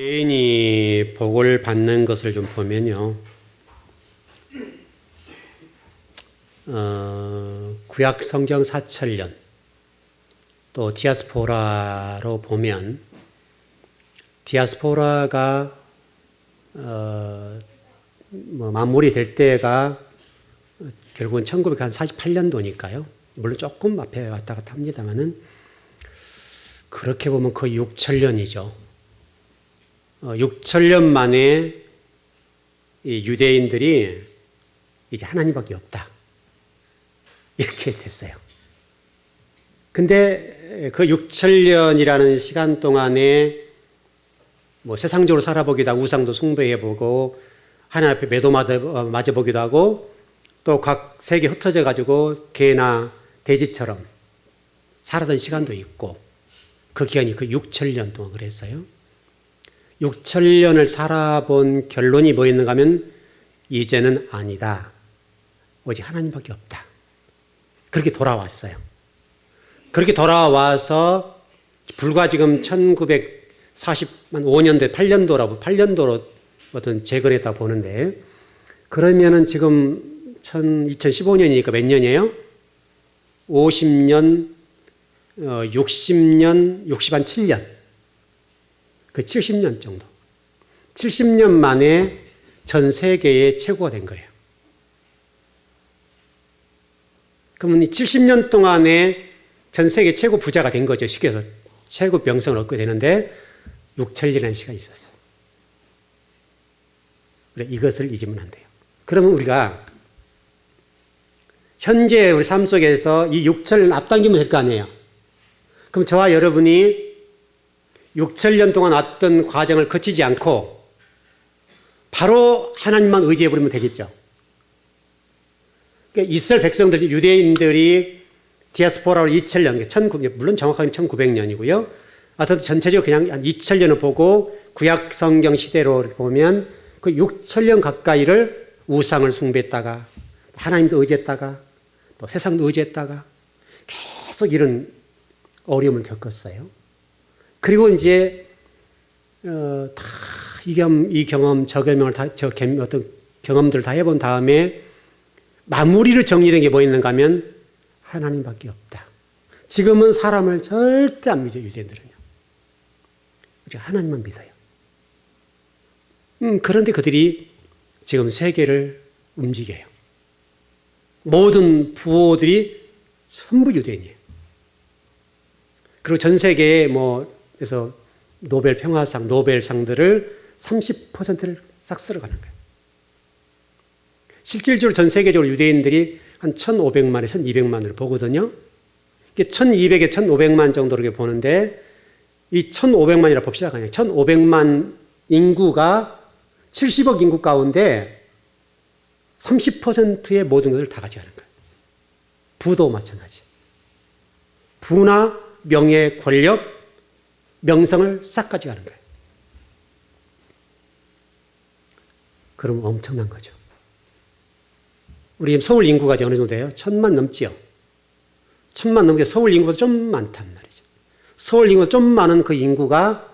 유대인이 복을 받는 것을 좀 보면요, 구약 성경 사천년 또 디아스포라로 보면 디아스포라가 마무리 될 때가 결국은 1948년도니까요. 물론 조금 앞에 왔다 갔다 합니다만은 그렇게 보면 거의 6천년이죠. 6천년 만에 이 유대인들이 이제 하나님밖에 없다, 이렇게 됐어요. 근데 그 6천년이라는 시간 동안에 뭐 세상적으로 살아보기도 하고 우상도 숭배해보고 하나님 앞에 매도 맞아보기도 하고 또 각 세계 흩어져 가지고 개나 돼지처럼 살았던 시간도 있고, 그 기간이 그 6천년 동안 그랬어요. 6천년을 살아본 결론이 뭐였는가 하면 이제는 아니다, 오직 하나님밖에 없다, 그렇게 돌아왔어요. 그렇게 돌아와서 불과 지금 1945년도에 8년도로 어떤 재건했다 보는데, 그러면은 지금 2015년이니까 몇 년이에요? 50년, 60년, 60한 7년. 그 70년 정도. 70년 만에 전 세계의 최고가 된 거예요. 그러면 이 70년 동안에 전 세계 최고 부자가 된 거죠. 쉽게 해서 최고 명성을 얻게 되는데 6천년이라는 시간이 있었어요. 이것을 잊으면 안 돼요. 그러면 우리가 현재 우리 삶 속에서 이 6천년 앞당기면 될 거 아니에요. 그럼 저와 여러분이 6천년 동안 왔던 과정을 거치지 않고 바로 하나님만 의지해버리면 되겠죠. 그러니까 이스라엘 백성들, 유대인들이 디아스포라로 2000년, 물론 정확하게 1900년이고요. 하여튼 전체적으로 그냥 한 2000년을 보고 구약 성경 시대로 보면 그 6000년 가까이를 우상을 숭배했다가 하나님도 의지했다가 또 세상도 의지했다가 계속 이런 어려움을 겪었어요. 그리고 이제 다 이 경험, 저 어떤 경험들을 다 해본 다음에 마무리로 정리된 게 뭐 있는가 하면 하나님밖에 없다. 지금은 사람을 절대 안 믿어요, 유대인들은요. 하나님만 믿어요. 그런데 그들이 지금 세계를 움직여요. 모든 부호들이 전부 유대인이에요. 그리고 전 세계에 그래서 노벨 평화상, 노벨상들을 30%를 싹 쓸어가는 거예요. 실질적으로 전 세계적으로 유대인들이 한 1,500만에 1,200만을 보거든요. 1,200에 1,500만 정도로 이렇게 보는데, 이 1,500만이라 봅시다. 그냥 1,500만 인구가 70억 인구 가운데 30%의 모든 것을 다 가져가는 거예요. 부도 마찬가지. 부나 명예, 권력, 명성을 싹 가져가는 거예요. 그럼 엄청난 거죠. 우리 서울 인구가 어느 정도 돼요? 1,000만 넘지요. 1,000만 넘게 서울 인구보다 좀 많단 말이죠. 서울 인구가 좀 많은 그 인구가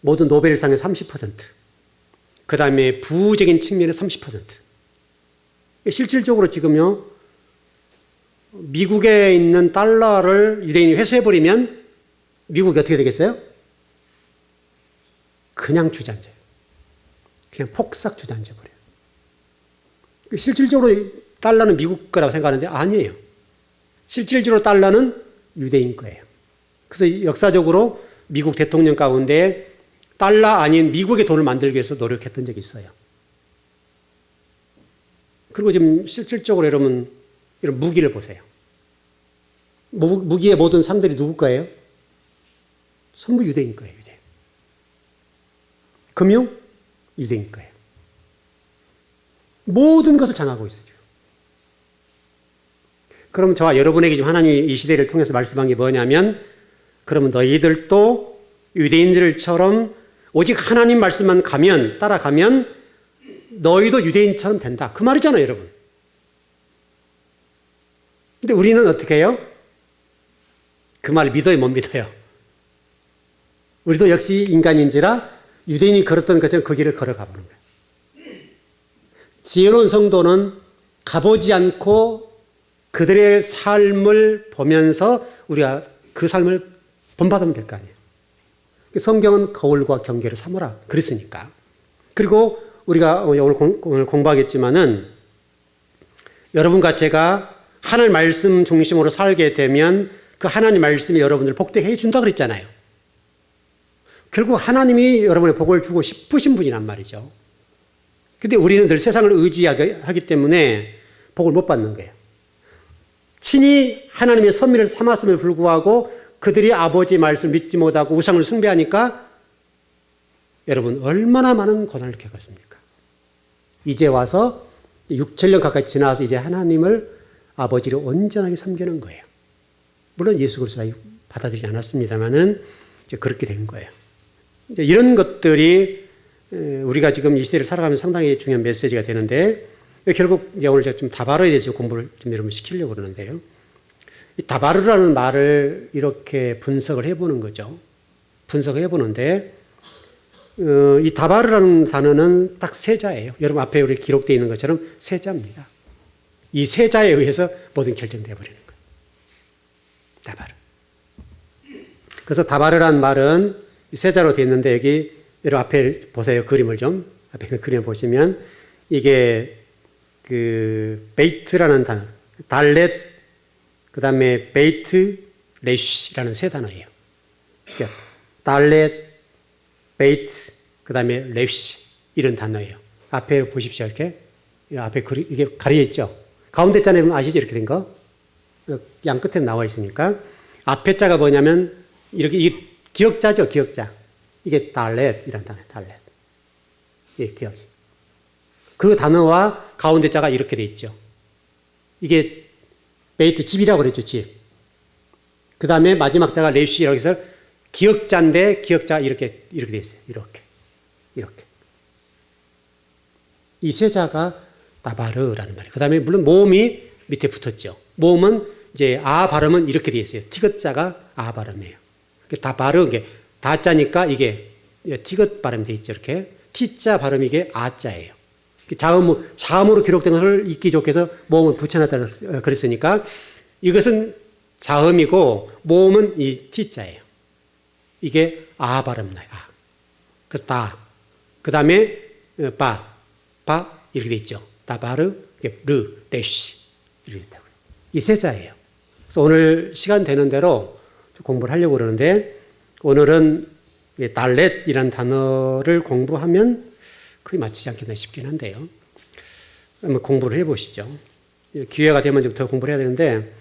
모든 노벨상의 30%, 그 다음에 부적인 측면의 30%. 실질적으로 지금요, 미국에 있는 달러를 유대인이 회수해버리면 미국이 어떻게 되겠어요? 그냥 주저앉아요. 그냥 폭삭 주저앉아버려요. 실질적으로 달러는 미국 거라고 생각하는데 아니에요. 실질적으로 달러는 유대인 거예요. 그래서 역사적으로 미국 대통령 가운데 달러 아닌 미국의 돈을 만들기 위해서 노력했던 적이 있어요. 그리고 지금 실질적으로 여러분 이런 무기를 보세요. 무기의 모든 상들이 누구 거예요? 전부 유대인 거예요. 유대인. 금융? 유대인 거예요. 모든 것을 장악하고 있어요. 그럼 저와 여러분에게 지금 하나님이 이 시대를 통해서 말씀한 게 뭐냐면, 그러면 너희들도 유대인들처럼 오직 하나님 말씀만 따라가면 너희도 유대인처럼 된다. 그 말이잖아요, 여러분. 근데 우리는 어떻게 해요? 그 말을 믿어요, 못 믿어요? 우리도 역시 인간인지라 유대인이 걸었던 것처럼 그 길을 걸어가 보는 거예요. 지혜로운 성도는 가보지 않고 그들의 삶을 보면서 우리가 그 삶을 본받으면 될 거 아니에요. 성경은 거울과 경계를 삼으라 그랬으니까. 그리고 우리가 오늘 공부하겠지만은 여러분과 제가 하나님 말씀 중심으로 살게 되면 그 하나님 말씀이 여러분들을 복되게 해준다 그랬잖아요. 결국 하나님이 여러분의 복을 주고 싶으신 분이란 말이죠. 근데 우리는 늘 세상을 의지하기 때문에 복을 못 받는 거예요. 친히 하나님의 선미를 삼았음에 불구하고 그들이 아버지의 말씀을 믿지 못하고 우상을 숭배하니까 여러분 얼마나 많은 고난을 겪었습니까? 이제 와서 6,000년 가까이 지나서 이제 하나님을 아버지를 온전하게 섬기는 거예요. 물론 예수 그리스도를 받아들이지 않았습니다만은 이제 그렇게 된 거예요. 이제 이런 것들이 우리가 지금 이 시대를 살아가면 상당히 중요한 메시지가 되는데 결국 이제 오늘 제가 좀 다바르에 대해서 공부를 좀 여러분 시키려고 그러는데요. 이 다바르라는 말을 이렇게 분석을 해보는 거죠. 분석을 해보는데 이 다바르라는 단어는 딱 세 자예요. 여러분 앞에 우리 기록되어 있는 것처럼 세 자입니다. 이 세 자에 의해서 모든 결정되어 버리는 거예요. 다바르. 그래서 다바르라는 말은 세 자로 되어 있는데 여기 여러분 앞에 보세요. 그림을 좀 앞에 있는 그림을 보시면 이게 그 베이트라는 단어, 달렛, 그 다음에 베이트, 레쉬라는 세 단어예요. 그러니까 달렛, 베이트, 그 다음에 레쉬 이런 단어예요. 앞에 보십시오. 이렇게 앞에 이게 가려져 있죠. 가운데 자는 아시죠? 이렇게 된 거. 양 끝에 나와 있으니까 앞에 자가 뭐냐면 이렇게 이 기역자죠. 기역자. 이게 달렛이라는 단어예요. 달렛. 예, 기억이. 그 단어와 가운데 자가 이렇게 돼 있죠. 이게 베이트 집이라고 그랬죠. 집. 그 다음에 마지막 자가 레쉬라고 해서 기역자인데 기역자가 이렇게 돼 있어요. 이렇게. 이 세 자가 다바르라는 말이에요. 그 다음에 물론 모음이 밑에 붙었죠. 모음은 이제 아 발음은 이렇게 돼 있어요. 티귿자가 아 발음이에요. 다바르, 이게 다자니까 이게 티귿 발음이 돼 있죠. 이렇게. 티자 발음이 이게 아자예요. 자음으로 기록된 것을 읽기 좋게 해서 모음을 붙여놨다 그랬으니까 이것은 자음이고 모음은 이 티자예요. 이게 아 발음 나요. 아. 그래서 다. 그 다음에 바 이렇게 돼 있죠. 다바르, 르, 레쉬 이렇게 됐다고요. 이 세 자예요. 그래서 오늘 시간 되는 대로 공부를 하려고 그러는데 오늘은 달렛이라는 단어를 공부하면 그게 맞지 않겠나 싶긴 한데요. 한번 공부를 해보시죠. 기회가 되면 좀 더 공부를 해야 되는데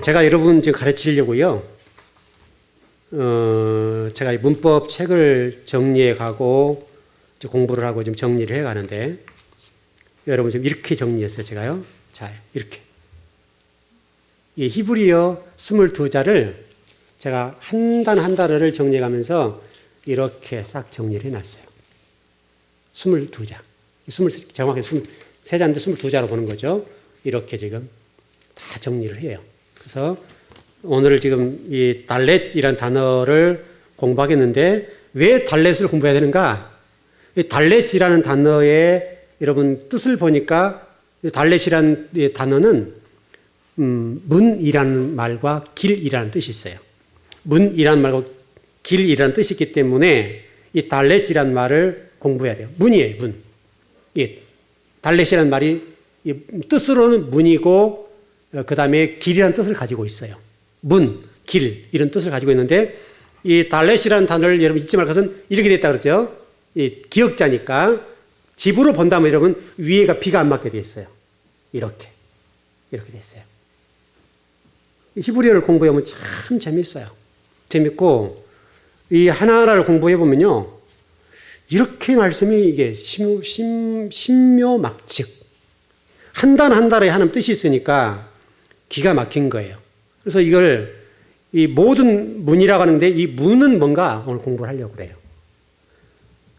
제가 여러분 지금 가르치려고요. 제가 문법 책을 정리해 가고 공부를 하고 좀 정리를 해 가는데 여러분 지금 이렇게 정리했어요. 제가요. 자, 이렇게. 이 히브리어 22자를 제가 한 단 한 단어를 정리해 가면서 이렇게 싹 정리를 해 놨어요. 22자. 정확히 23자인데 22자로 보는 거죠. 이렇게 지금 다 정리를 해요. 그래서 오늘 지금 이 달렛이라는 단어를 공부하겠는데 왜 달렛을 공부해야 되는가? 이 달렛이라는 단어의 여러분 뜻을 보니까 달렛이라는 단어는 문이라는 말과 길이라는 뜻이 있어요. 문이라는 말과 길이라는 뜻이 있기 때문에 이 달렛이라는 말을 공부해야 돼요. 문이에요, 문. 예. 달렛이라는 말이 뜻으로는 문이고 그 다음에 길이라는 뜻을 가지고 있어요. 문, 길 이런 뜻을 가지고 있는데 이 달렛이라는 단어를 여러분 잊지 말 것은 이렇게 됐다 그랬죠. 이 기역자니까 집으로 본다면 여러분 위에가 비가 안 맞게 되어 있어요. 이렇게 되어 있어요. 히브리어를 공부해보면 참 재밌어요. 재밌고 이 하나하나를 공부해보면요. 이렇게 말씀이 이게 신묘막측. 한 단 한 단에 하나님 뜻이 있으니까 기가 막힌 거예요. 그래서 이걸 이 모든 문이라고 하는데 이 문은 뭔가 오늘 공부를 하려고 그래요.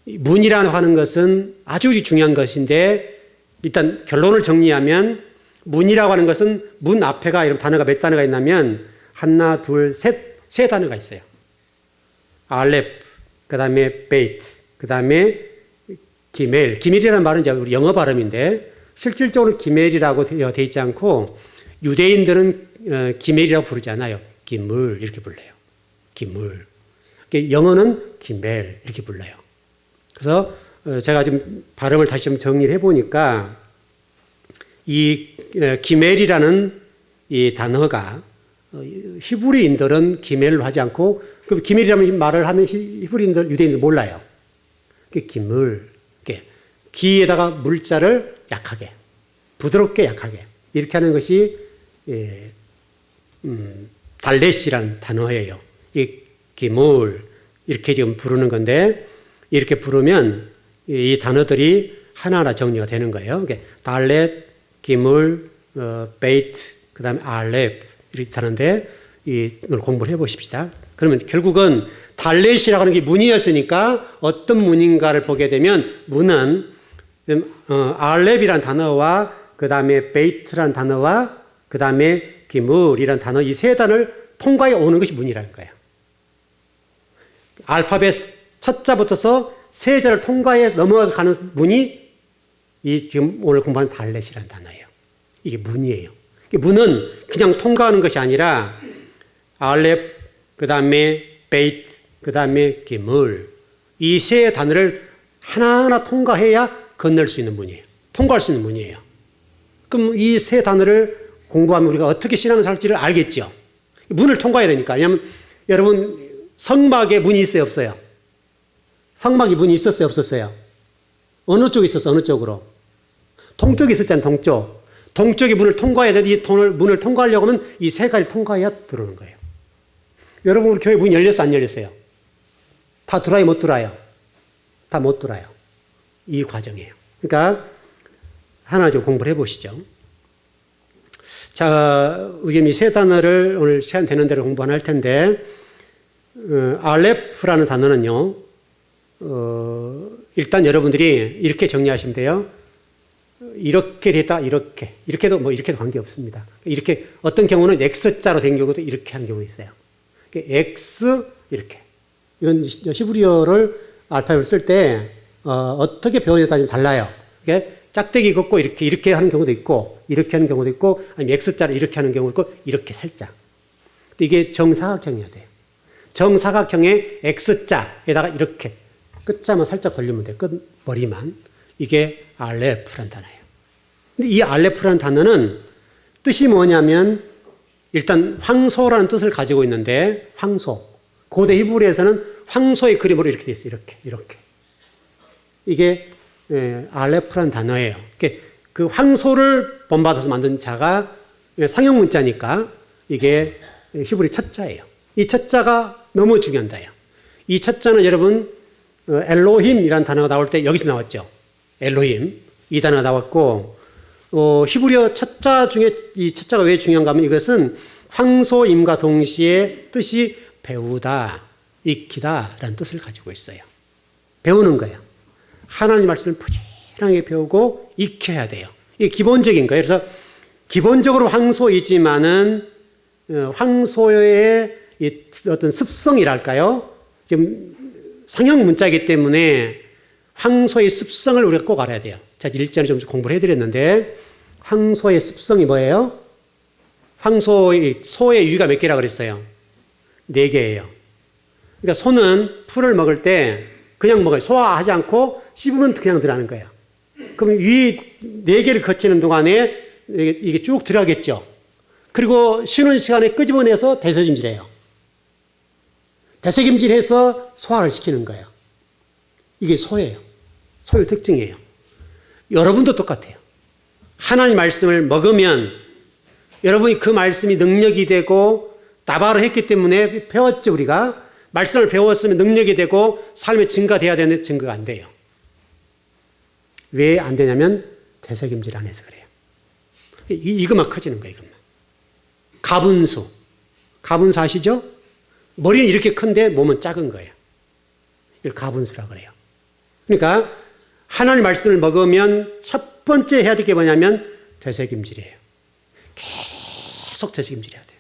이 문이라고 하는 것은 아주 중요한 것인데 일단 결론을 정리하면 문이라고 하는 것은 문 앞에가 이런 단어가 몇 단어가 있냐면 하나, 둘, 세 단어가 있어요. 알렙, 그 다음에 베이트, 그 다음에 기멜. 기멜이라는 말은 이제 우리 영어 발음인데 실질적으로 기멜이라고 되어 있지 않고 유대인들은 기멜이라고 부르지 않아요. 기물 이렇게 불러요. 기물. 영어는 기멜 이렇게 불러요. 그래서 제가 좀 발음을 다시 좀 정리를 해보니까 이 기멜이라는 이 단어가 히브리인들은 기멜로 하지 않고 그 기멜이라는 말을 하면 히브리인들 유대인들 몰라요. 기물, 기에다가 물자를 약하게, 부드럽게 약하게 이렇게 하는 것이 달렛이라는 단어예요. 이 기물 이렇게 지금 부르는 건데 이렇게 부르면 이 단어들이 하나하나 정리가 되는 거예요. 달렛, 기물, 베이트, 그 다음에 알렙 이렇게 하는데 이걸 공부를 해보십시다. 그러면 결국은 달렛이라고 하는 게 문이었으니까 어떤 문인가를 보게 되면 문은 알렙이라는 단어와 그 다음에 베이트라는 단어와 그 다음에 기물이라는 단어 이 세 단어를 통과해 오는 것이 문이라는 거예요. 알파벳 첫 자부터서 세 자를 통과해 넘어가는 문이 이 지금 오늘 공부하는 달렛이라는 단어예요. 이게 문이에요. 문은 그냥 통과하는 것이 아니라 알렙, 그 다음에 베이트, 그 다음에 기물 이 세 단어를 하나하나 통과해야 건널 수 있는 문이에요. 통과할 수 있는 문이에요. 그럼 이 세 단어를 공부하면 우리가 어떻게 신앙을 살지를 알겠죠. 문을 통과해야 되니까. 왜냐하면 여러분 성막에 문이 있어요, 없어요? 성막에 문이 있었어요, 없었어요? 어느 쪽에 있었어, 어느 쪽으로? 동쪽에 있었잖아요, 동쪽. 동쪽의 문을 통과해야 되는데 이 문을 통과하려고 하면 이 세 가지를 통과해야 들어오는 거예요. 여러분 우리 교회 문이 열렸어, 안 열렸어요? 다 들어와요, 못 들어와요? 다 못 들어와요. 이 과정이에요. 그러니까 하나 좀 공부를 해보시죠. 자, 우리 이 세 단어를 오늘 시간 되는 대로 공부 할 텐데 알렙이라는 단어는요. 일단 여러분들이 이렇게 정리하시면 돼요. 이렇게 됐다, 이렇게도 뭐 이렇게도 관계 없습니다. 이렇게 어떤 경우는 X자로 된 경우도 이렇게 하는 경우 있어요. X 이렇게 이건 히브리어를 알파벳을 쓸 때 어떻게 표현에 따라 좀 달라요. 이게 짝대기 긋고 이렇게 하는 경우도 있고 이렇게 하는 경우도 있고 아니면 X자를 이렇게 하는 경우도 있고 이렇게 살짝. 근데 이게 정사각형이어야 돼요. 정사각형의 X자에다가 이렇게 끝자만 살짝 돌리면 돼요. 끝머리만. 이게 알레프라는 단어예요. 근데 이 알레프라는 단어는 뜻이 뭐냐면 일단 황소라는 뜻을 가지고 있는데 황소. 고대 히브리에서는 황소의 그림으로 이렇게 돼 있어요. 이렇게. 이게 알레프라는 단어예요. 그 황소를 본받아서 만든 자가 상형 문자니까 이게 히브리 첫 자예요. 이 첫 자가 너무 중요한 단어예요. 이 첫 자는 여러분 엘로힘이라는 단어가 나올 때 여기서 나왔죠. 엘로힘 이 단어가 나왔고 히브리어 첫 자 중에 이 첫 자가 왜 중요한가 하면 이것은 황소임과 동시에 뜻이 배우다, 익히다라는 뜻을 가지고 있어요. 배우는 거예요. 하나님 말씀을 부지런하게 배우고 익혀야 돼요. 이게 기본적인 거예요. 그래서 기본적으로 황소이지만은 황소의 어떤 습성이랄까요? 지금 상형 문자이기 때문에 황소의 습성을 우리가 꼭 알아야 돼요. 제가 일전에 좀 공부를 해드렸는데 황소의 습성이 뭐예요? 소의 유기가 몇 개라고 그랬어요? 4개예요. 그러니까 소는 풀을 먹을 때 그냥 먹어요. 소화하지 않고 씹으면 그냥 들어가는 거예요. 그럼 위 4개를 거치는 동안에 이게 쭉 들어가겠죠. 그리고 쉬는 시간에 끄집어내서 대소김질해요. 대소김질해서 소화를 시키는 거예요. 이게 소예요. 소의 특징이에요. 여러분도 똑같아요. 하나님 말씀을 먹으면 여러분이 그 말씀이 능력이 되고 나바로 했기 때문에 배웠죠, 우리가. 말씀을 배웠으면 능력이 되고 삶의 증가돼야 되는데 증거가 안 돼요. 왜 안 되냐면 대소김질 안 해서 그래요. 이것만 커지는 거예요, 이것만. 가분수 아시죠? 머리는 이렇게 큰데 몸은 작은 거예요. 이걸 가분수라고 그래요. 그러니까 하나님 말씀을 먹으면 첫 번째 해야 될 게 뭐냐면 되새김질이에요. 계속 되새김질해야 돼요.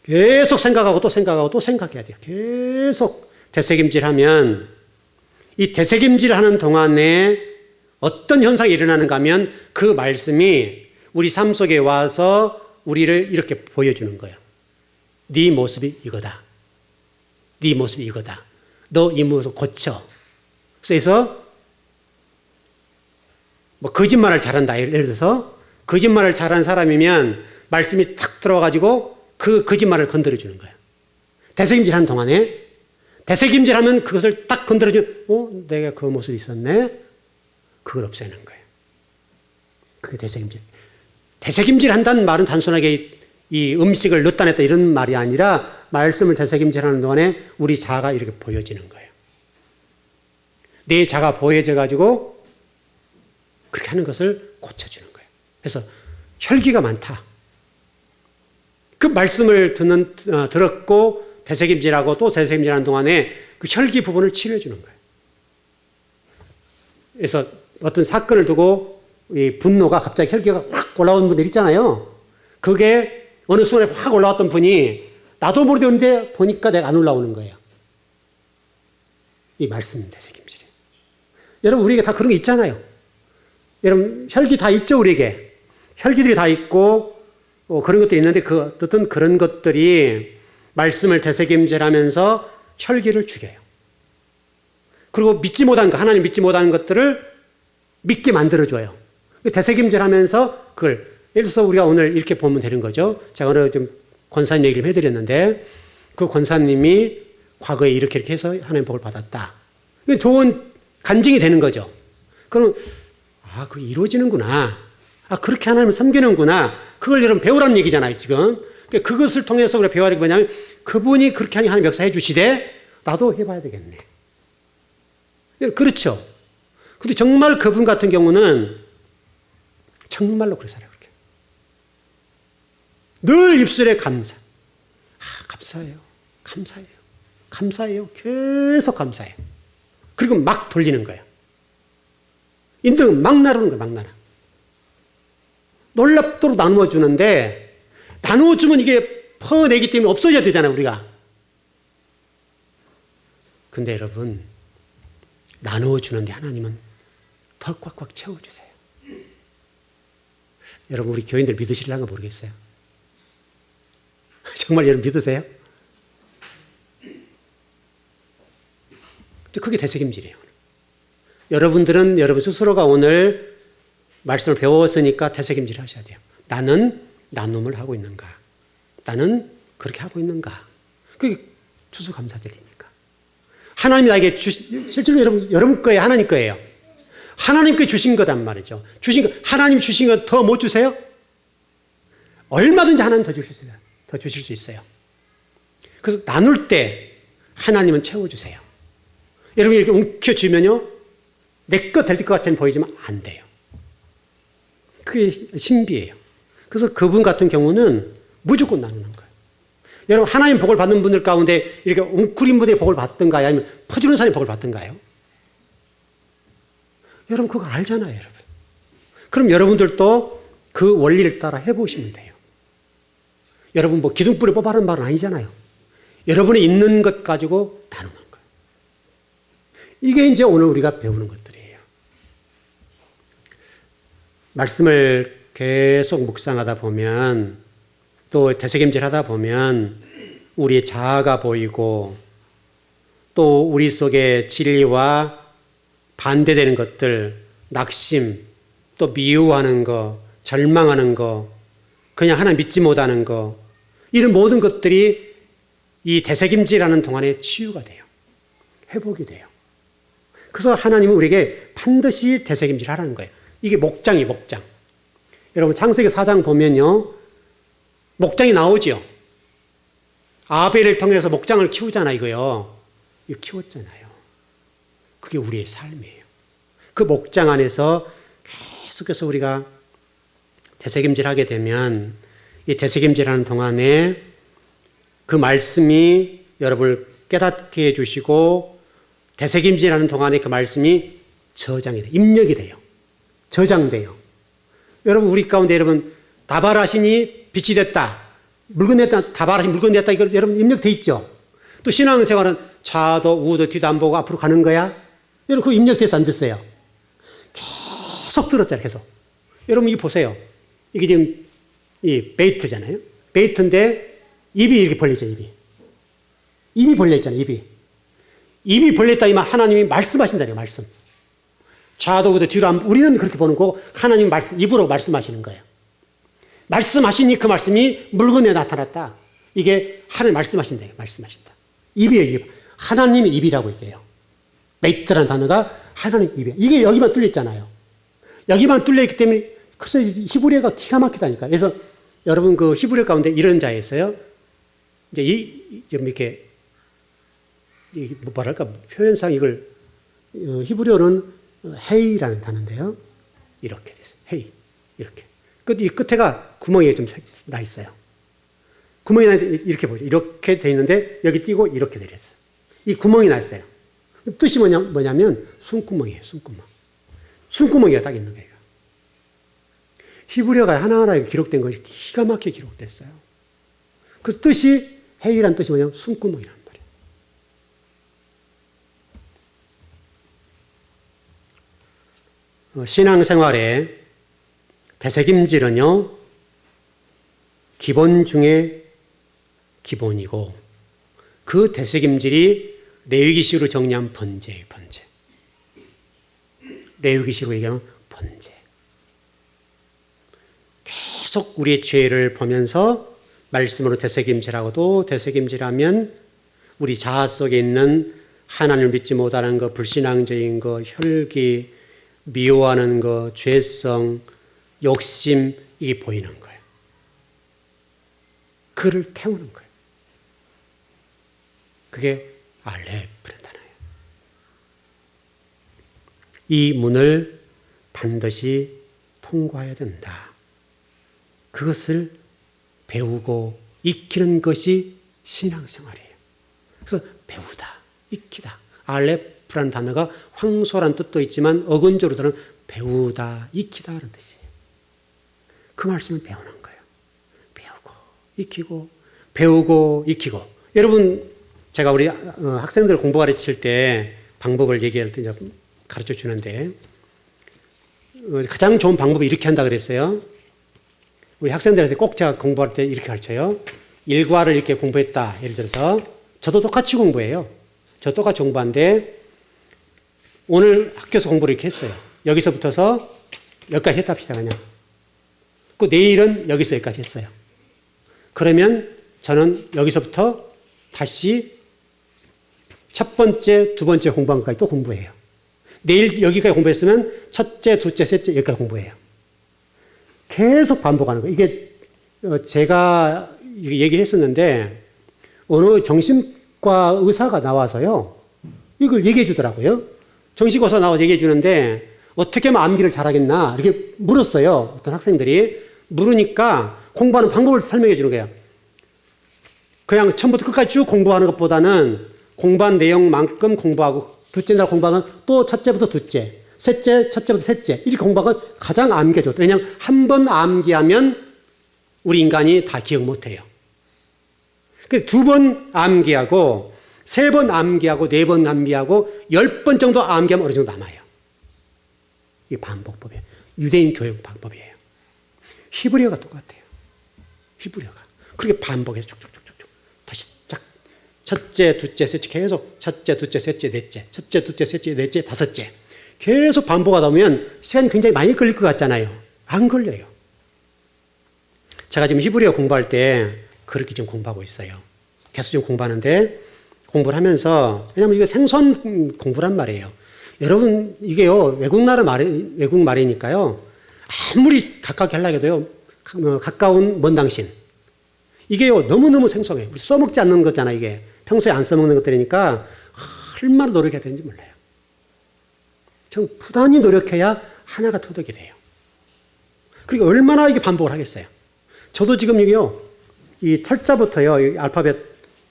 계속 생각하고 또 생각하고 또 생각해야 돼요. 계속 되새김질하면 이 되새김질하는 동안에 어떤 현상이 일어나는가 하면 그 말씀이 우리 삶 속에 와서 우리를 이렇게 보여주는 거예요. 네 모습이 이거다. 네 모습이 이거다. 너 이 모습 고쳐. 그래서 뭐 거짓말을 잘한다. 예를 들어서 거짓말을 잘하는 사람이면 말씀이 탁 들어와가지고 그 거짓말을 건드려주는 거예요. 되새김질하는 동안에 되새김질하면 그것을 딱 건드려주면 내가 그 모습이 있었네. 그걸 없애는 거예요. 그게 되새김질. 되새김질 한다는 말은 단순하게 이 음식을 넣다 냈다 이런 말이 아니라 말씀을 되새김질하는 동안에 우리 자아가 이렇게 보여지는 거예요. 내 자아가 보여져가지고 그렇게 하는 것을 고쳐주는 거예요. 그래서 혈기가 많다. 그 말씀을 들었고 되새김질하고 또 되새김질하는 동안에 그 혈기 부분을 치료해주는 거예요. 그래서 어떤 사건을 두고 이 분노가 갑자기 혈기가 확 올라오는 분들 있잖아요. 그게 어느 순간에 확 올라왔던 분이 나도 모르게 언제 보니까 내가 안 올라오는 거예요. 이 말씀 되새김질이. 여러분 우리에게 다 그런 게 있잖아요. 여러분 혈기 다 있죠 우리에게. 혈기들이 다 있고 그런 것들이 있는데 어떤 그런 것들이 말씀을 되새김질하면서 혈기를 죽여요. 그리고 믿지 못한 것, 하나님 믿지 못하는 것들을 믿게 만들어줘요. 되새김질하면서 그걸 예를 들어서 우리가 오늘 이렇게 보면 되는 거죠. 제가 오늘 좀 권사님 얘기를 해드렸는데 그 권사님이 과거에 이렇게 해서 하나님 복을 받았다. 좋은 간증이 되는 거죠. 그럼 그게 이루어지는구나. 그렇게 하나님을 섬기는구나. 그걸 여러분 배우라는 얘기잖아요 지금. 그것을 통해서 우리가 배워야 할 게 뭐냐면 그분이 그렇게 하나님 역사해 주시되 나도 해봐야 되겠네. 그렇죠. 근데 정말 그분 같은 경우는 정말로 그렇게 살아요. 그렇게. 늘 입술에 감사. 감사해요. 감사해요. 감사해요. 계속 감사해요. 그리고 막 돌리는 거예요. 인등은 막 나누는 거예요. 막 나눠. 놀랍도록 나누어 주는데 나누어 주면 이게 퍼내기 때문에 없어져야 되잖아요. 우리가. 근데 여러분 나누어 주는데 하나님은 더 꽉꽉 채워주세요. 여러분 우리 교인들 믿으실랑가 모르겠어요. 정말 여러분 믿으세요? 그게 되새김질이에요. 여러분들은 여러분 스스로가 오늘 말씀을 배웠으니까 되새김질 하셔야 돼요. 나는 나눔을 하고 있는가? 나는 그렇게 하고 있는가? 그게 추수감사드리니까. 하나님이 나에게 실제로 여러분 거예요? 하나님 거예요? 하나님께 주신 거단 말이죠. 하나님 주신 거 더 못 주세요? 얼마든지 하나님 더 주실 수 있어요. 그래서 나눌 때 하나님은 채워주세요. 여러분이 이렇게 움켜쥐면요, 내 거 될 것 같이 보이지만 안 돼요. 그게 신비예요. 그래서 그분 같은 경우는 무조건 나누는 거예요. 여러분, 하나님 복을 받는 분들 가운데 이렇게 웅크린 분들이 복을 받든가요? 아니면 퍼주는 사람이 복을 받든가요? 여러분, 그거 알잖아요, 여러분. 그럼 여러분들도 그 원리를 따라 해보시면 돼요. 여러분, 뭐 기둥불에 뽑아라는 말은 아니잖아요. 여러분이 있는 것 가지고 나누는 거예요. 이게 이제 오늘 우리가 배우는 것들이에요. 말씀을 계속 묵상하다 보면 또 되새김질 하다 보면 우리의 자아가 보이고 또 우리 속에 진리와 반대되는 것들, 낙심, 또 미워하는 거, 절망하는 거, 그냥 하나 믿지 못하는 거, 이런 모든 것들이 이 되새김질하는 동안에 치유가 돼요. 회복이 돼요. 그래서 하나님은 우리에게 반드시 되새김질 하라는 거예요. 이게 목장이에요, 목장. 여러분, 창세기 4장 보면요, 목장이 나오죠. 아벨을 통해서 목장을 키우잖아, 이거요. 이거 키웠잖아요. 그게 우리의 삶이에요. 그 목장 안에서 계속해서 우리가 되새김질하게 되면 이 되새김질하는 동안에 그 말씀이 여러분을 깨닫게 해주시고 되새김질하는 동안에 그 말씀이 저장이 돼요. 입력이 돼요. 저장돼요. 여러분, 우리 가운데 여러분 다발하시니 빛이 됐다. 물건 냈다. 다발하시니 물건 냈다. 이거 여러분 입력돼 있죠. 또 신앙생활은 좌도 우도 뒤도 안 보고 앞으로 가는 거야. 여러분, 그거 입력돼서 안 됐어요? 계속 들었잖아요, 계속. 여러분, 이거 보세요. 이게 지금 이 베이트잖아요. 베이트인데 입이 이렇게 벌려져, 입이. 입이 벌려있잖아요, 입이. 입이 벌렸다, 이만 하나님이 말씀하신다는 거예요, 말씀. 좌도 우도 뒤로 안, 우리는 그렇게 보는 거고, 하나님이 입으로 말씀하시는 거예요. 말씀하시니 그 말씀이 물건에 나타났다. 이게 하나님 말씀하신다, 말씀하신다. 입이에요, 입. 하나님의 입이라고 얘기해요. 베이트라는 단어가 하나님 입이에요. 이게 여기만 뚫려있잖아요. 여기만 뚫려있기 때문에, 그래서 히브리어가 기가 막히다니까. 그래서 여러분 그 히브리어 가운데 이런 자에 있어요. 이제 이렇게, 뭐랄까, 표현상 이걸, 히브리어는 헤이라는 단어인데요. 이렇게 됐어요. 헤이. 이렇게. 이 끝에가 구멍이 좀 나 있어요. 구멍이 나 있는데 이렇게 보죠. 이렇게 돼 있는데 여기 띄고 이렇게 내렸어요. 이 구멍이 나 있어요. 뜻이 뭐냐면 숨구멍이에요. 숨구멍. 숨구멍이가 딱 있는 거예요. 히브리어가 하나하나 기록된 것이 기가 막히게 기록됐어요. 그 뜻이, 헤이란 뜻이 뭐냐면 숨구멍이란 말이에요. 신앙생활에 되새김질은요, 기본 중에 기본이고, 그 되새김질이 레위기식으로 정리하면 번제예요, 번제. 레위기식으로 얘기하면 번제. 계속 우리의 죄를 보면서 말씀으로 되새김질하고도, 되새김질하면 우리 자아 속에 있는 하나님을 믿지 못하는 것, 불신앙적인 것, 혈기, 미워하는 것, 죄성, 욕심, 이게 보이는 거예요. 그를 태우는 거예요. 그게 알레프라는 단어예요. 이 문을 반드시 통과해야 된다. 그것을 배우고 익히는 것이 신앙생활이에요. 그래서 배우다, 익히다. 알레프라는 단어가 황소란 뜻도 있지만 어근적으로는 배우다, 익히다 라는 뜻이에요. 그 말씀을 배우는 거예요. 배우고, 익히고, 배우고, 익히고. 여러분, 제가 우리 학생들 공부 가르칠 때 방법을 얘기할 때 가르쳐 주는데, 가장 좋은 방법이 이렇게 한다 그랬어요. 우리 학생들한테 꼭 제가 공부할 때 이렇게 가르쳐요. 일과를 이렇게 공부했다. 예를 들어서, 저도 똑같이 공부해요. 저 똑같이 공부하는데, 오늘 학교에서 공부를 이렇게 했어요. 여기서부터서 여기까지 했다 합시다, 그냥. 그 내일은 여기서 여기까지 했어요. 그러면 저는 여기서부터 다시 첫 번째, 두 번째 공부한 것까지 또 공부해요. 내일 여기까지 공부했으면 첫째, 둘째, 셋째 여기까지 공부해요. 계속 반복하는 거예요. 이게 제가 얘기를 했었는데 어느 정신과 의사가 나와서요. 이걸 얘기해 주더라고요. 정신과 의사 나와서 얘기해 주는데 어떻게 하면 암기를 잘하겠나 이렇게 물었어요. 어떤 학생들이. 물으니까 공부하는 방법을 설명해 주는 거예요. 그냥 처음부터 끝까지 쭉 공부하는 것보다는 공부한 내용만큼 공부하고 둘째 날 공부하면 또 첫째부터 둘째, 셋째, 첫째부터 셋째 이렇게 공부하면 가장 암기가 좋다. 왜냐하면 한 번 암기하면 우리 인간이 다 기억 못해요. 두 번 암기하고 세 번 암기하고 네 번 암기하고 10번 정도 암기하면 어느 정도 남아요. 이게 반복법이에요. 유대인 교육 방법이에요. 히브리어가 똑같아요. 히브리어가. 그렇게 반복해서 쭉쭉쭉쭉 다시 쫙 첫째, 둘째, 셋째 계속 첫째, 둘째, 셋째, 넷째 첫째, 둘째, 셋째, 넷째, 다섯째 계속 반복하다 보면 시간이 굉장히 많이 걸릴 것 같잖아요. 안 걸려요. 제가 지금 히브리어 공부할 때 그렇게 지금 공부하고 있어요. 계속 지금 공부하는데 공부를 하면서 왜냐하면 이게 생소한 공부란 말이에요. 여러분 이게요 외국 말이니까요. 아무리 가깝게 하려고 해도요, 가까운 먼 당신. 이게요, 너무너무 생소해요. 우리 써먹지 않는 거잖아요, 이게. 평소에 안 써먹는 것들이니까, 얼마나 노력해야 되는지 몰라요. 좀 부단히 노력해야 하나가 터득이 돼요. 그러니까 얼마나 이게 반복을 하겠어요. 저도 지금 여기요, 이 철자부터요, 이 알파벳,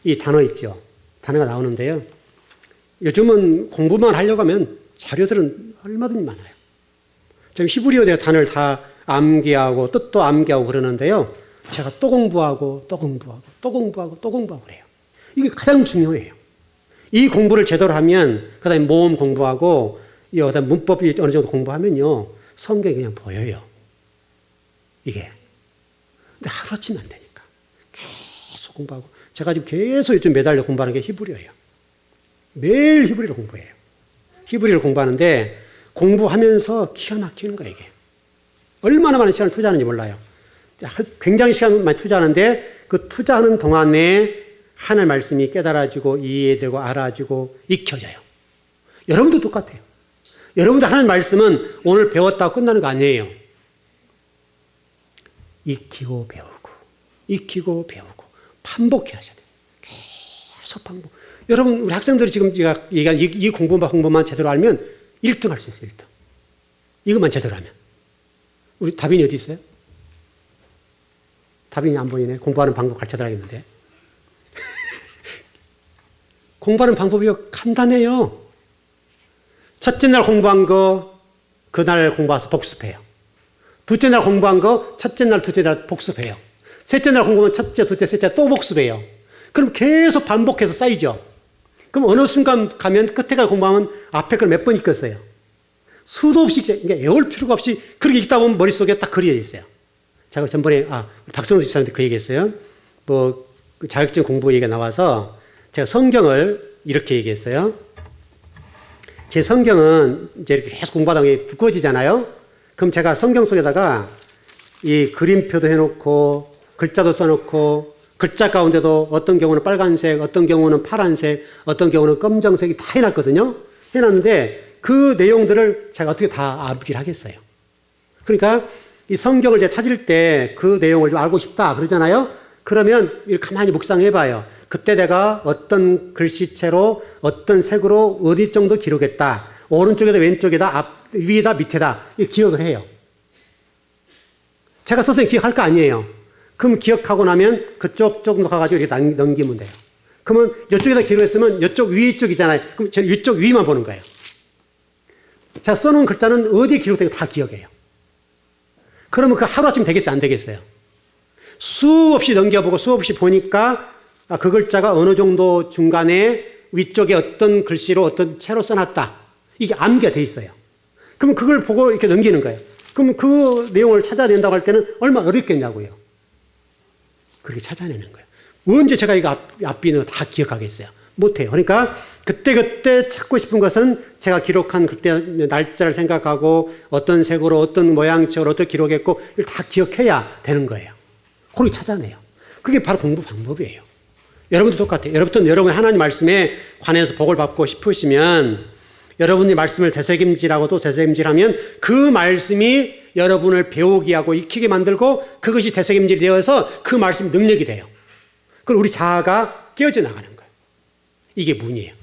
이 단어 있죠. 단어가 나오는데요. 요즘은 공부만 하려고 하면 자료들은 얼마든지 많아요. 지금 히브리어 단어를 다 암기하고 뜻도 암기하고 그러는데요. 제가 또 공부하고 또 공부하고 또 공부하고 또 공부하고 그래요. 이게 가장 중요해요. 이 공부를 제대로 하면, 그 다음에 모음 공부하고, 그다음에 문법이 어느 정도 공부하면요, 성경이 그냥 보여요. 이게. 근데 하루아침에 안 되니까. 계속 공부하고. 제가 지금 계속 요즘 매달려 공부하는 게 히브리어예요. 매일 히브리어를 공부해요. 히브리어를 공부하는데, 공부하면서 기가 막히는 거예요, 이게. 얼마나 많은 시간을 투자하는지 몰라요. 굉장히 시간 많이 투자하는데, 그 투자하는 동안에 하나님의 말씀이 깨달아지고, 이해되고, 알아지고, 익혀져요. 여러분도 똑같아요. 여러분도 하나님의 말씀은 오늘 배웠다고 끝나는 거 아니에요. 익히고 배우고, 익히고 배우고, 반복해 하셔야 돼요. 계속 반복. 여러분, 우리 학생들이 지금 제가 얘기한 이 공부만 제대로 알면 1등 할 수 있어요, 1등. 이것만 제대로 하면. 우리 다빈이 어디 있어요? 다빈이 안 보이네. 공부하는 방법 가르쳐 드려야겠는데. 공부하는 방법이 간단해요. 첫째 날 공부한 거, 그날 공부해서 복습해요. 둘째 날 공부한 거, 첫째 날, 둘째 날 복습해요. 셋째 날 공부하면 첫째, 둘째, 셋째 또 복습해요. 그럼 계속 반복해서 쌓이죠. 그럼 어느 순간 가면 끝에까지 공부하면 앞에 걸 몇 번 읽었어요. 수도 없이, 그러니까 외울 필요가 없이 그렇게 읽다 보면 머릿속에 딱 그려져 있어요. 제가 전번에, 박성수 집사님한테 그 얘기 했어요. 자격증 공부 얘기가 나와서 제가 성경을 이렇게 얘기했어요. 제 성경은 이제 이렇게 계속 공부하다 보니 두꺼워지잖아요. 그럼 제가 성경 속에다가 이 그림표도 해놓고 글자도 써놓고 글자 가운데도 어떤 경우는 빨간색, 어떤 경우는 파란색, 어떤 경우는 검정색이 다 해놨거든요. 해놨는데 그 내용들을 제가 어떻게 다 알기를 하겠어요. 그러니까 이 성경을 제가 찾을 때 그 내용을 좀 알고 싶다 그러잖아요. 그러면 이렇게 가만히 묵상해봐요. 그때 내가 어떤 글씨체로 어떤 색으로 어디 정도 기록했다. 오른쪽에다 왼쪽에다 위에다 밑에다 이 기억을 해요. 제가 선생님 기억할 거 아니에요. 그럼 기억하고 나면 그쪽 정도 가가지고 이렇게 넘기면 돼요. 그러면 이쪽에다 기록했으면 이쪽 위쪽이잖아요. 그럼 저는 이쪽 위만 보는 거예요. 제가 써놓은 글자는 어디에 기록된 거 다 기억해요. 그러면 그 하루아침 되겠어요? 안 되겠어요? 수없이 넘겨보고 수없이 보니까 그 글자가 어느 정도 중간에 위쪽에 어떤 글씨로 어떤 채로 써놨다. 이게 암기가 돼 있어요. 그럼 그걸 보고 이렇게 넘기는 거예요. 그럼 그 내용을 찾아낸다고 할 때는 얼마나 어렵겠냐고요. 그렇게 찾아내는 거예요. 언제 제가 이거 앞비는 다 기억하겠어요? 못해요. 그러니까 그때그때 찾고 싶은 것은 제가 기록한 그때 날짜를 생각하고 어떤 색으로 어떤 모양책으로 어떻게 기록했고 이걸 다 기억해야 되는 거예요. 그렇게 찾아내요. 그게 바로 공부 방법이에요. 여러분도 똑같아요. 여러분 하나님 말씀에 관해서 복을 받고 싶으시면 여러분이 말씀을 되새김질하고 또 되새김질하면 그 말씀이 여러분을 배우게 하고 익히게 만들고 그것이 되새김질이 되어서 그 말씀이 능력이 돼요. 그럼 우리 자아가 깨어져 나가는 거예요. 이게 문이에요.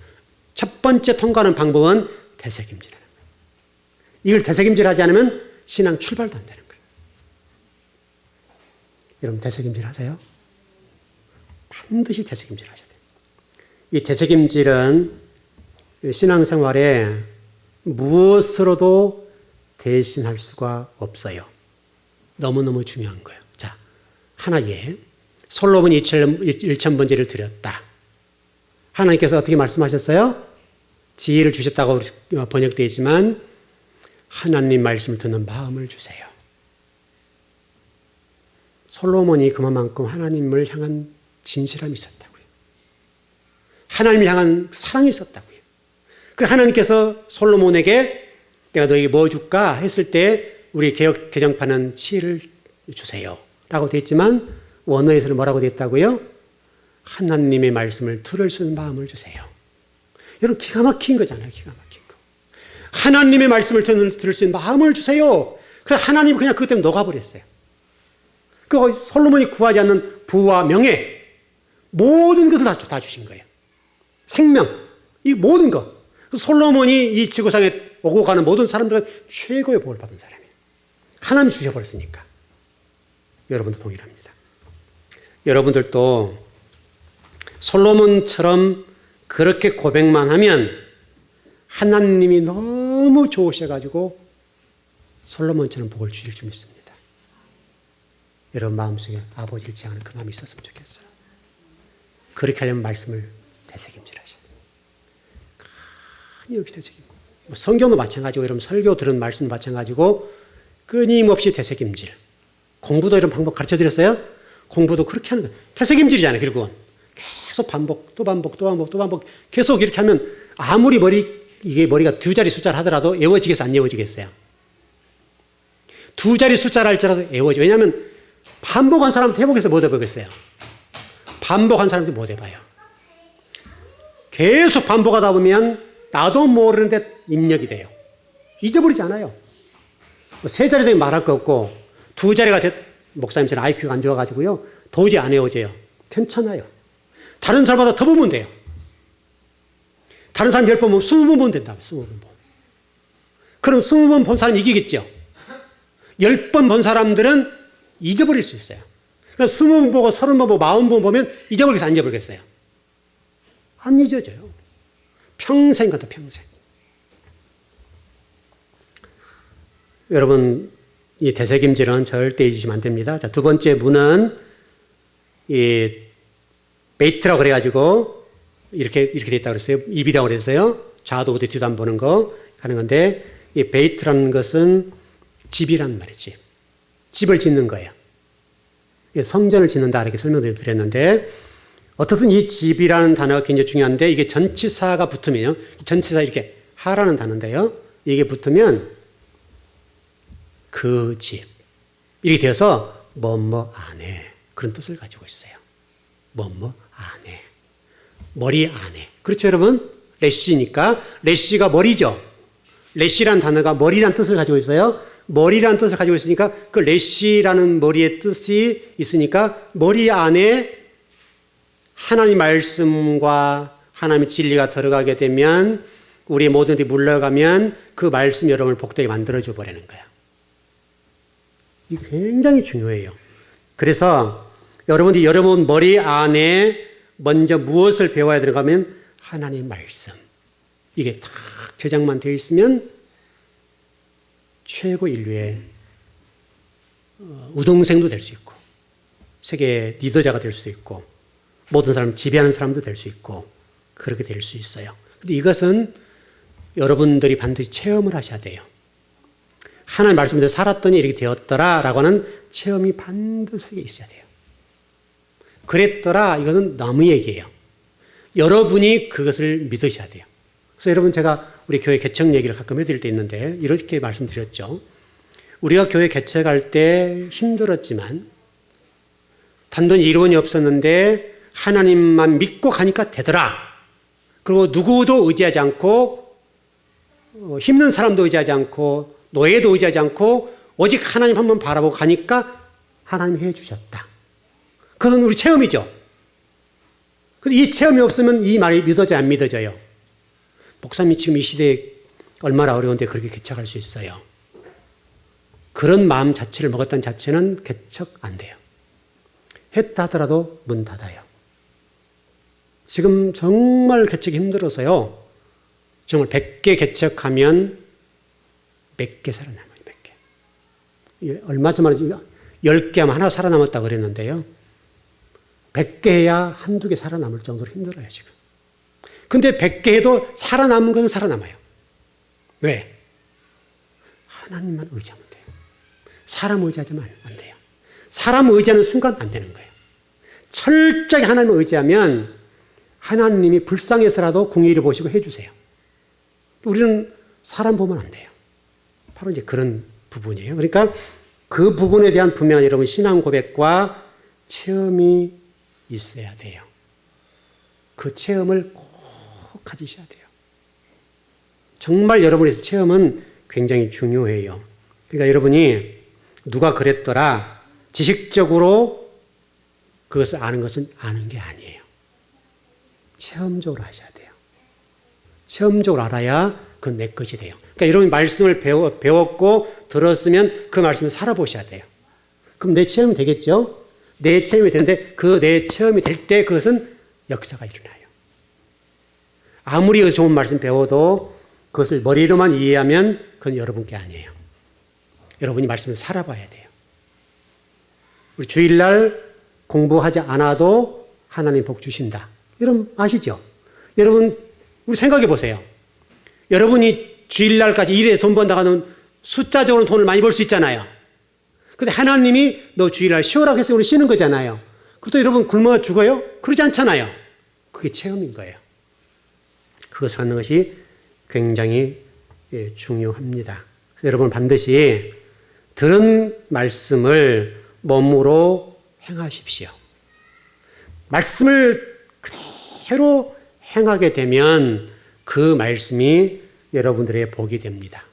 첫 번째 통과하는 방법은 되새김질하는 거예요. 이걸 되새김질하지 않으면 신앙 출발도 안 되는 거예요. 여러분 되새김질 하세요? 반드시 되새김질 하셔야 돼요. 이 되새김질은 신앙생활에 무엇으로도 대신할 수가 없어요. 너무너무 중요한 거예요. 자, 하나님, 솔로몬이 1,000번제를 드렸다. 하나님께서 어떻게 말씀하셨어요? 지혜를 주셨다고 번역되어 있지만 하나님 말씀을 듣는 마음을 주세요. 솔로몬이 그만큼 하나님을 향한 진실함이 있었다고요. 하나님을 향한 사랑이 있었다고요. 그 하나님께서 솔로몬에게 내가 너에게 뭐 줄까 했을 때 우리 개정판은 지혜를 주세요 라고 되어 있지만 원어에서는 뭐라고 되어 있다고요? 하나님의 말씀을 들을 수 있는 마음을 주세요. 여러분 기가 막힌 거잖아요. 기가 막힌 거. 하나님의 말씀을 들을 수 있는 마음을 주세요. 그래서 하나님이 그냥 그것 때문에 녹아버렸어요. 그 솔로몬이 구하지 않는 부와 명예 모든 것을 다 주신 거예요. 생명 이 모든 것. 솔로몬이 이 지구상에 오고 가는 모든 사람들은 최고의 복을 받은 사람이에요. 하나님이 주셔버렸으니까. 여러분도 동일합니다. 여러분들도 솔로몬처럼 그렇게 고백만 하면 하나님이 너무 좋으셔가지고 솔로몬처럼 복을 주실 줄 믿습니다. 여러분 마음속에 아버지를 지향하는 그 마음이 있었으면 좋겠어요. 그렇게 하려면 말씀을 되새김질하셔야 돼요. 끊임없이 되새김. 뭐 성경도 마찬가지고 여러분 설교 들은 말씀도 마찬가지고 끊임없이 되새김질. 공부도 이런 방법 가르쳐 드렸어요? 공부도 그렇게 하는 거예요. 되새김질이잖아요, 결국은. 계속 반복, 또 반복, 또 반복, 또 반복. 계속 이렇게 하면 아무리 이게 머리가 두 자리 숫자를 하더라도 외워지겠어요, 안 외워지겠어요? 두 자리 숫자를 할지라도 외워져. 왜냐하면 반복한 사람한테 해보겠어요, 못 해보겠어요? 반복한 사람한테 못 해봐요. 계속 반복하다 보면 나도 모르는데 입력이 돼요. 잊어버리지 않아요. 세 자리 되면 말할 거 없고 두 자리가 목사님처럼 IQ가 안 좋아가지고요. 도저히 안 외워져요. 괜찮아요. 다른 사람보다 더 보면 돼요. 다른 사람 10번 보면 20번 보면 된다고. 20번 보면. 그럼 20번 본 사람이 이기겠죠. 10번 본 사람들은 잊어버릴 수 있어요. 그럼 20번 보고 30번 보고 40번 보면 잊어버리겠어요? 안 잊어버리겠어요? 안 잊어져요. 평생 간다, 평생. 여러분, 이 되새김질은 절대 잊으시면 안 됩니다. 자, 두 번째 문은 이 베이트라고 그래가지고 이렇게 돼 있다고 그랬어요. 입이라고 그랬어요. 좌도 우도 뒤도 안 보는 거 하는 건데 이 베이트라는 것은 집이란 말이지. 집을 짓는 거예요. 성전을 짓는다 이렇게 설명을 드렸는데 어떻든 이 집이라는 단어가 굉장히 중요한데 이게 전치사가 붙으면요. 전치사 이렇게 하라는 단어인데요. 이게 붙으면 그 집. 이렇게 되어서 뭐뭐 안에 그런 뜻을 가지고 있어요. 뭐뭐 안에. 머리 안에. 그렇죠, 여러분? 레시니까 레시가 머리죠. 레시라는 단어가 머리라는 뜻을 가지고 있어요. 머리라는 뜻을 가지고 있으니까 그 레시라는 머리의 뜻이 있으니까 머리 안에 하나님 말씀과 하나님의 진리가 들어가게 되면 우리의 모든 것이 물러가면 그 말씀이 여러분을 복되게 만들어줘 버리는 거예요. 이게 굉장히 중요해요. 그래서 여러분들이 여러분 머리 안에 먼저 무엇을 배워야 되는가 하면 하나님의 말씀. 이게 딱 저장만 되어 있으면 최고 인류의 우등생도 될 수 있고 세계 리더자가 될 수 있고 모든 사람을 지배하는 사람도 될 수 있고 그렇게 될 수 있어요. 근데 이것은 여러분들이 반드시 체험을 하셔야 돼요. 하나님 말씀대로 살았더니 이렇게 되었더라라고 하는 체험이 반드시 있어야 돼요. 그랬더라 이것은 남의 얘기예요. 여러분이 그것을 믿으셔야 돼요. 그래서 여러분 제가 우리 교회 개척 얘기를 가끔 해드릴 때 있는데 이렇게 말씀드렸죠. 우리가 교회 개척할 때 힘들었지만 단돈이 이론이 없었는데 하나님만 믿고 가니까 되더라. 그리고 누구도 의지하지 않고 힘든 사람도 의지하지 않고 노예도 의지하지 않고 오직 하나님 한번 바라보고 가니까 하나님이 해주셨다. 그건 우리 체험이죠. 근데 이 체험이 없으면 이 말이 믿어져요, 안 믿어져요? 목사님이 지금 이 시대에 얼마나 어려운데 그렇게 개척할 수 있어요. 그런 마음 자체를 먹었다는 자체는 개척 안 돼요. 했다 하더라도 문 닫아요. 지금 정말 개척이 힘들어서요. 정말 100개 개척하면 몇 개 살아남아요. 몇 개. 얼마 전에 10개 하면 하나 살아남았다고 그랬는데요. 100개 해야 한두 개 살아남을 정도로 힘들어요, 지금. 근데 100개 해도 살아남은 것은 살아남아요. 왜? 하나님만 의지하면 돼요. 사람 의지하지만 안 돼요. 사람 의지하는 순간 안 되는 거예요. 철저히 하나님을 의지하면 하나님이 불쌍해서라도 궁의를 보시고 해주세요. 우리는 사람 보면 안 돼요. 바로 이제 그런 부분이에요. 그러니까 그 부분에 대한 분명한 여러분 신앙 고백과 체험이 있어야 돼요. 그 체험을 꼭 가지셔야 돼요. 정말 여러분의 체험은 굉장히 중요해요. 그러니까 여러분이 누가 그랬더라 지식적으로 그것을 아는 것은 아는 게 아니에요. 체험적으로 하셔야 돼요. 체험적으로 알아야 그건 내 것이 돼요. 그러니까 여러분이 말씀을 배웠고 들었으면 그 말씀을 살아보셔야 돼요. 그럼 내 체험이 되겠죠? 내 체험이 되는데 그 내 체험이 될 때 그것은 역사가 일어나요. 아무리 좋은 말씀 배워도 그것을 머리로만 이해하면 그건 여러분께 아니에요. 여러분이 말씀을 살아봐야 돼요. 우리 주일날 공부하지 않아도 하나님 복 주신다. 여러분 아시죠? 여러분 우리 생각해 보세요. 여러분이 주일날까지 일해서 돈 번다고 하면 숫자적으로 돈을 많이 벌 수 있잖아요. 근데 하나님이 너 주일날 쉬어라고 해서 우리 쉬는 거잖아요. 그것도 여러분 굶어 죽어요? 그러지 않잖아요. 그게 체험인 거예요. 그것을 하는 것이 굉장히 중요합니다. 그래서 여러분 반드시 들은 말씀을 몸으로 행하십시오. 말씀을 그대로 행하게 되면 그 말씀이 여러분들의 복이 됩니다.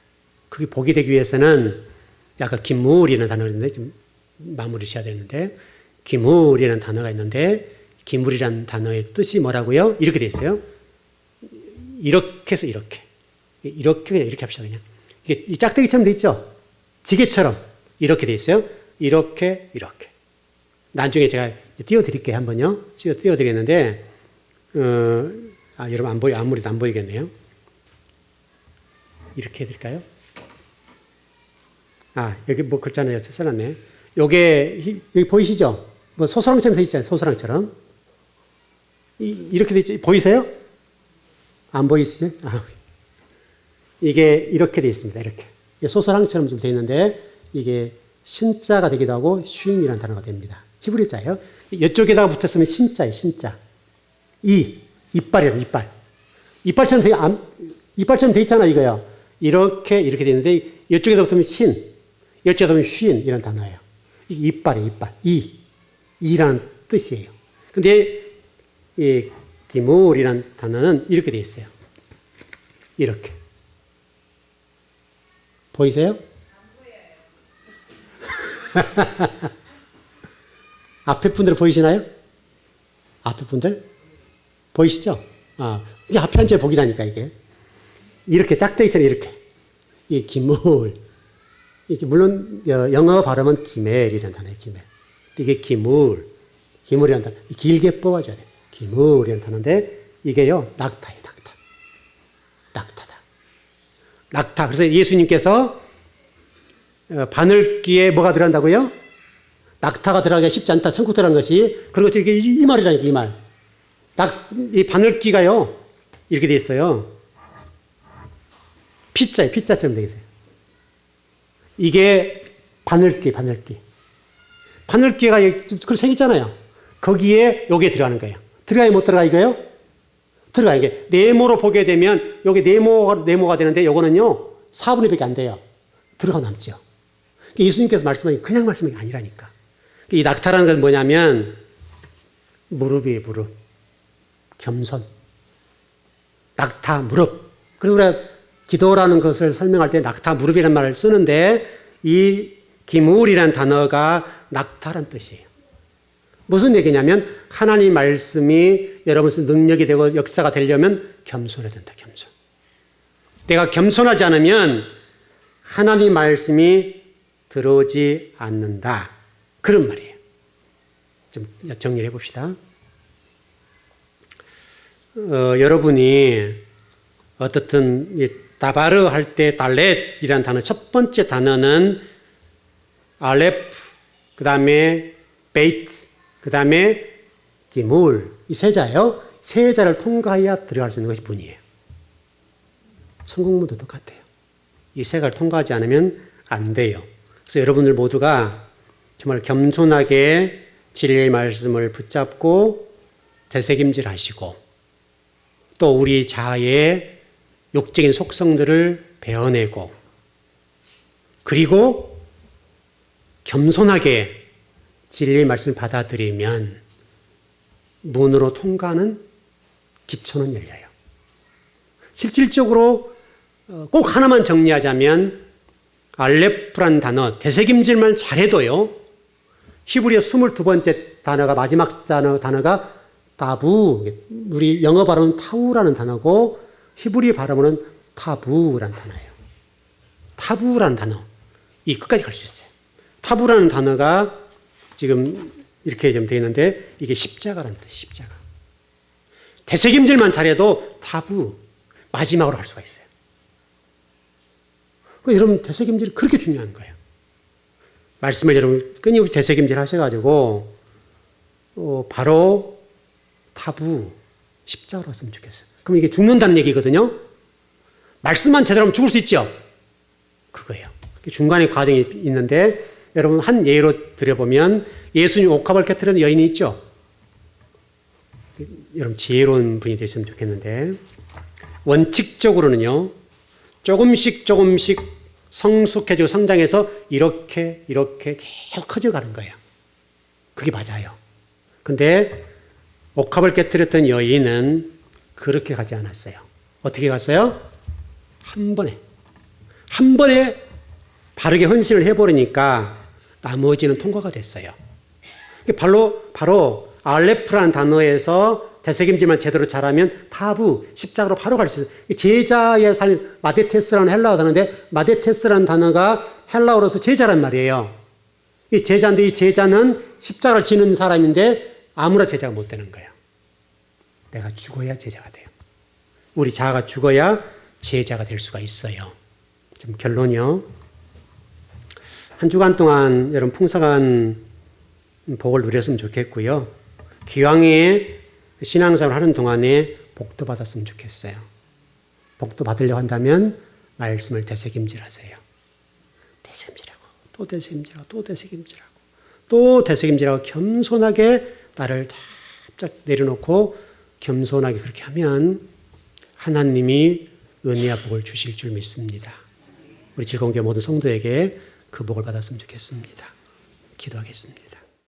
그게 복이 되기 위해서는 아까 기물이라는 단어가 있는데 좀 마무리 해야 되는데 기물이라는 단어가 있는데 기물이라는 단어의 뜻이 뭐라고요? 이렇게 돼 있어요. 이렇게 해서 이렇게 그냥 이렇게 합시다. 그냥 이게 이 짝대기처럼 돼 있죠. 지게처럼 이렇게 돼 있어요. 이렇게 나중에 제가 띄워드릴게요. 한번요. 띄워드리겠는데 여러분 안 보여 아무래도 안 보이겠네요. 이렇게 해드릴까요? 여기 뭐 글자는 써놨네. 여기 보이시죠? 뭐 소설랑처럼 써 있잖아요. 소설랑처럼. 이렇게 돼 있죠. 보이세요? 안 보이시죠? 이게 이렇게 돼 있습니다. 이렇게. 소설랑처럼 좀 돼 있는데 이게 신자가 되기도 하고 쉰이라는 단어가 됩니다. 히브리자예요. 이쪽에다가 붙었으면 신자예요. 신자. 이빨이라는 이빨. 이빨처럼 돼 있잖아 이거요. 이렇게 돼 있는데 이쪽에다 붙으면 신, 이쪽에다 붙으면 쉰 이런 단어예요. 이게 이빨이에요. 이빨. 이라는 뜻이에요. 근데 이 기물이라는 단어는 이렇게 돼 있어요. 이렇게. 보이세요? 안 보여요. 앞에 분들 보이시나요? 앞에 분들? 보이시죠? 이게 앞에 한자 복이라니까, 이게. 이렇게 짝대기처럼 이렇게. 이 기물. 이게 물론 영어 발음은 기멜이라는 단어예요, 기멜. 이게 기물이라는 단어. 길게 뽑아줘야 돼요. 기물이라는 단어인데, 이게요, 낙타예요, 낙타. 낙타다. 낙타. 그래서 예수님께서 바늘귀에 뭐가 들어간다고요? 낙타가 들어가기가 쉽지 않다. 천국 들어간 것이. 그리고 이게 이 말이라니까, 이 말. 이 바늘귀가요, 이렇게 돼 있어요. 피자처럼 되어 있어요. 이게 바늘귀. 바늘귀가 그렇게 생겼잖아요. 거기에 요게 들어가는 거예요. 들어가야 못 들어가, 이거요? 들어가, 이게. 네모로 보게 되면, 요게 네모가 되는데, 요거는요, 4분의 1밖에 안 돼요. 들어가 남죠. 예수님께서 말씀하신 그냥 말씀이 아니라니까. 이 낙타라는 것은 뭐냐면, 무릎이에요, 무릎. 겸손. 낙타, 무릎. 그래서 우리가 기도라는 것을 설명할 때 낙타, 무릎이라는 말을 쓰는데, 이 기물이라는 단어가 낙타란 뜻이에요. 무슨 얘기냐면, 하나님 말씀이 여러분의 능력이 되고 역사가 되려면 겸손해야 된다, 겸손. 내가 겸손하지 않으면 하나님 말씀이 들어오지 않는다. 그런 말이에요. 좀 정리를 해봅시다. 여러분이 어떻든 다바르 할 때 달렛이라는 단어, 첫 번째 단어는 알레프, 그 다음에 베이트, 그 다음에 기물, 이 세 자예요. 세 자를 통과해야 들어갈 수 있는 것이 문이에요. 천국문도 똑같아요. 이 세 가지를 통과하지 않으면 안 돼요. 그래서 여러분들 모두가 정말 겸손하게 진리의 말씀을 붙잡고 되새김질하시고 또 우리 자아의 욕적인 속성들을 베어내고 그리고 겸손하게 진리의 말씀을 받아들이면 문으로 통과하는 기초는 열려요. 실질적으로 꼭 하나만 정리하자면 알레프란 단어, 되새김질만 잘해도요. 히브리어 22번째 단어가 마지막 단어가 다부, 우리 영어 발음은 타우라는 단어고 히브리 발음은 타부라는 단어예요. 타부라는 단어, 이 끝까지 갈 수 있어요. 타부라는 단어가 지금 이렇게 좀 되어 있는데 이게 십자가라는 뜻이에요. 십자가. 되새김질만 잘해도 타부, 마지막으로 할 수가 있어요. 여러분 되새김질이 그렇게 중요한 거예요. 말씀을 여러분 끊임없이 되새김질 하셔가지고 바로 타부, 십자가로 왔으면 좋겠어요. 그럼 이게 죽는다는 얘기거든요. 말씀만 제대로 하면 죽을 수 있죠? 그거예요. 중간에 과정이 있는데 여러분 한 예로 들여보면 예수님 옥합을 깨뜨리는 여인이 있죠? 여러분 지혜로운 분이 되셨으면 좋겠는데 원칙적으로는요. 조금씩 성숙해지고 성장해서 이렇게 계속 커져가는 거예요. 그게 맞아요. 근데 옥합을 깨뜨렸던 여인은 그렇게 가지 않았어요. 어떻게 갔어요? 한 번에 바르게 헌신을 해버리니까 나머지는 통과가 됐어요. 바로 알레프라는 단어에서 되새김질만 제대로 잘하면 타부, 십자가로 바로 갈 수 있어요. 제자의 삶, 마데테스라는 헬라어 단어인데 마데테스라는 단어가 헬라어로서 제자란 말이에요. 이 제자인데 이 제자는 십자가를 지는 사람인데 아무나 제자가 못 되는 거예요. 내가 죽어야 제자가 돼요. 우리 자아가 죽어야 제자가 될 수가 있어요. 좀 결론이요. 한 주간 동안 여러분 풍성한 복을 누렸으면 좋겠고요. 기왕에 신앙생활 하는 동안에 복도 받았으면 좋겠어요. 복도 받으려고 한다면 말씀을 되새김질하세요. 되새김질하고 또 되새김질하고 또 되새김질하고 또 되새김질하고 겸손하게 나를 다 내려놓고 겸손하게 그렇게 하면 하나님이 은혜와 복을 주실 줄 믿습니다. 우리 즐거운 교회 모든 성도에게 그 복을 받았으면 좋겠습니다. 기도하겠습니다.